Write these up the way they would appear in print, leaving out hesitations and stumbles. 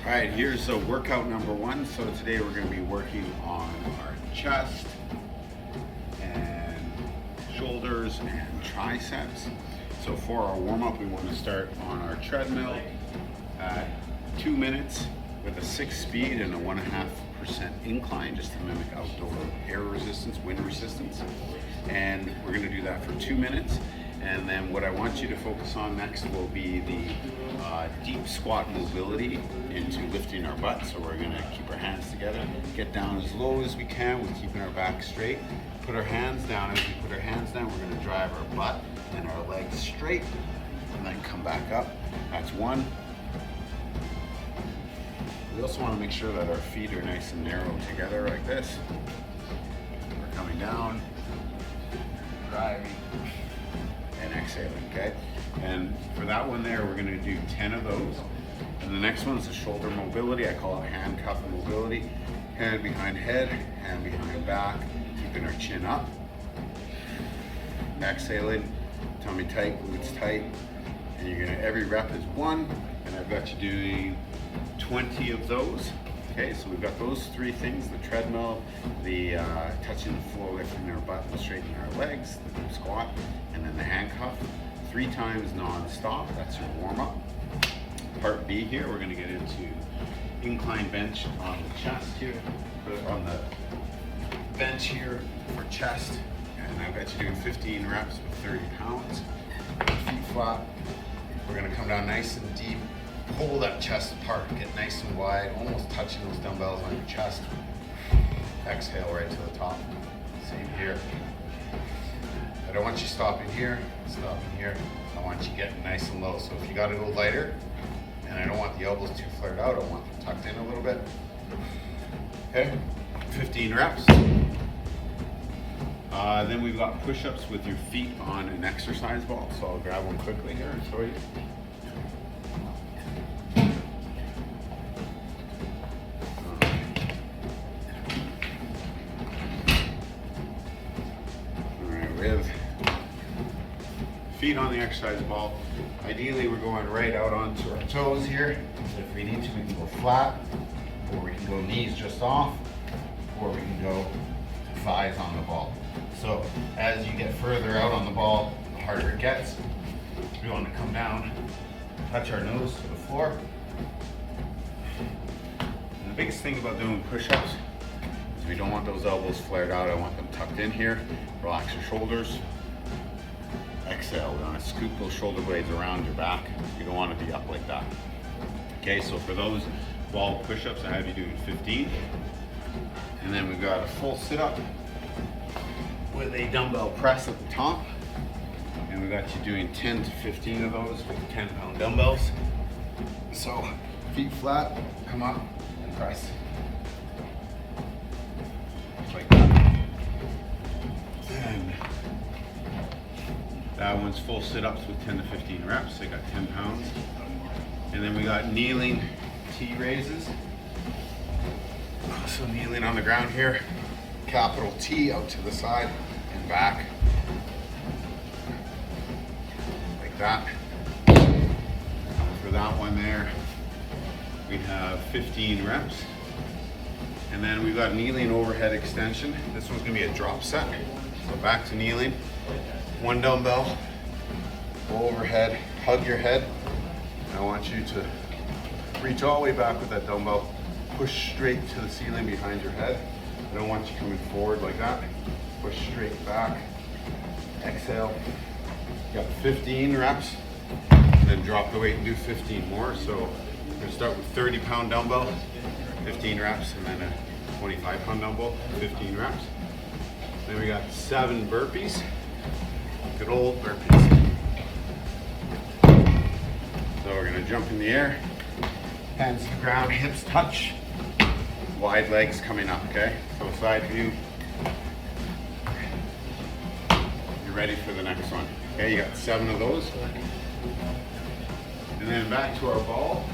All right, here's workout number one. So today we're going to be working on our chest and shoulders and triceps. So for our warm-up, we want to start on our treadmill at 2 minutes with a 6 speed and a 1.5% incline, just to mimic outdoor air resistance, wind resistance. And we're going to do that for 2 minutes. And then what I want you to focus on next will be the deep squat mobility into lifting our butt. So we're going to keep our hands together, get down as low as we can with keeping our back straight. Put our hands down. As we put our hands down, we're going to drive our butt and our legs straight, and then come back up. That's one. We also want to make sure that our feet are nice and narrow together like this. We're coming down, driving, and exhaling, okay? And for that one there, we're gonna do 10 of those. And the next one is the shoulder mobility. I call it handcuff mobility. Hand behind head, hand behind back, keeping our chin up. Exhaling, tummy tight, glutes tight. And you're gonna, every rep is one, and I've got you doing 20 of those. Okay, so we've got those three things: the treadmill, the touching the floor, lifting our butt and straightening our legs, the deep squat, and then the handcuff. 3 times non-stop. That's your warm-up. Part B here, we're going to get into incline bench on the chest here, on the bench here for chest. And I've got you doing 15 reps with 30 pounds. Feet flat. We're going to come down nice and deep. Pull that chest apart, get nice and wide, almost touching those dumbbells on your chest. Exhale right to the top. Same here. I don't want you stopping here, stopping here. I want you getting nice and low. So if you gotta go lighter, and I don't want the elbows too flared out, I want them tucked in a little bit. Okay, 15 reps. Then we've got push-ups with your feet on an exercise ball. So I'll grab one quickly here and show you. With feet on the exercise ball. Ideally, we're going right out onto our toes here. If we need to, we can go flat, or we can go knees just off, or we can go thighs on the ball. So as you get further out on the ball, the harder it gets. We want to come down, touch our nose to the floor. And the biggest thing about doing push-ups, we don't want those elbows flared out. I want them tucked in here. Relax your shoulders. Exhale. We want to scoop those shoulder blades around your back. You don't want to be up like that. Okay, so for those ball push-ups, I have you doing 15. And then we've got a full sit-up with a dumbbell press at the top. And we got you doing 10 to 15 of those with 10-pound dumbbells. So feet flat, come up and press. Like that. And that one's full sit-ups with 10 to 15 reps. They got 10 pounds. And then we got kneeling T raises. So kneeling on the ground here, capital T out to the side and back. Like that. For that one there, we have 15 reps. And then we've got kneeling overhead extension. This one's gonna be a drop set. So back to kneeling. One dumbbell, go overhead, hug your head. I want you to reach all the way back with that dumbbell. Push straight to the ceiling behind your head. I don't want you coming forward like that. Push straight back. Exhale. You got 15 reps. And then drop the weight and do 15 more. So we're gonna start with 30-pound dumbbell. 15 reps, and then a 25-pound dumbbell, 15 reps. Then we got 7 burpees, good old burpees. So we're gonna jump in the air, hands to the ground, hips touch, wide legs coming up, okay? So side view. You're ready for the next one. Okay, you got 7 of those. And then back to our ball.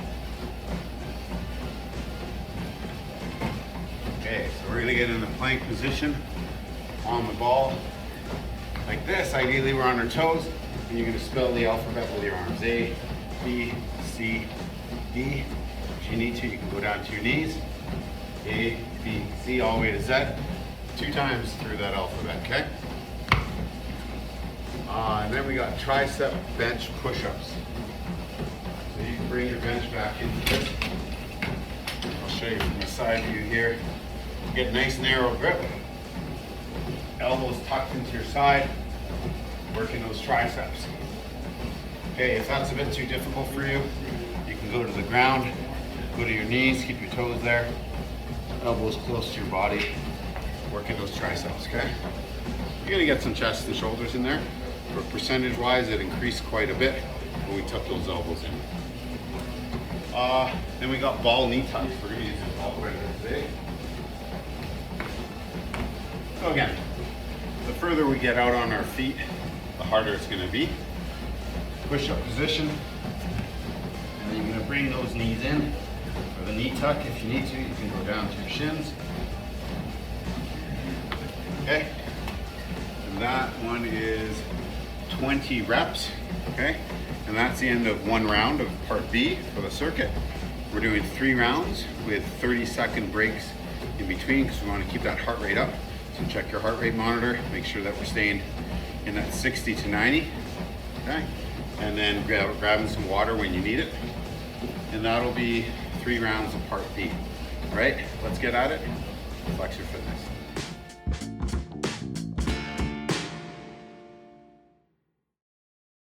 Okay, so we're gonna get in the plank position on the ball. Like this, ideally we're on our toes, and you're gonna spell the alphabet with your arms. A, B, C, D. If you need to, you can go down to your knees. A, B, C, all the way to Z. 2 times through that alphabet, okay? And then we got tricep bench push-ups. So you can bring your bench back into this. I'll show you from the side view here. Get a nice narrow grip. Elbows tucked into your side. Working those triceps. Okay, if that's a bit too difficult for you, you can go to the ground, go to your knees, keep your toes there, elbows close to your body, working those triceps, okay? You're gonna get some chest and shoulders in there, but percentage-wise, it increased quite a bit when we tuck those elbows in. Then we got ball knee tucks. We're gonna use this all the way today. So again, the further we get out on our feet, the harder it's gonna be. Push-up position, and then you're gonna bring those knees in for the knee tuck. If you need to, you can go down to your shins. Okay, and that one is 20 reps, okay? And that's the end of 1 round of part B for the circuit. We're doing 3 rounds with 30-second breaks in between because we want to keep that heart rate up. So check your heart rate monitor, make sure that we're staying in that 60 to 90, okay? And then grabbing some water when you need it. And that'll be 3 rounds of part B. All right, let's get at it. Flex your fitness.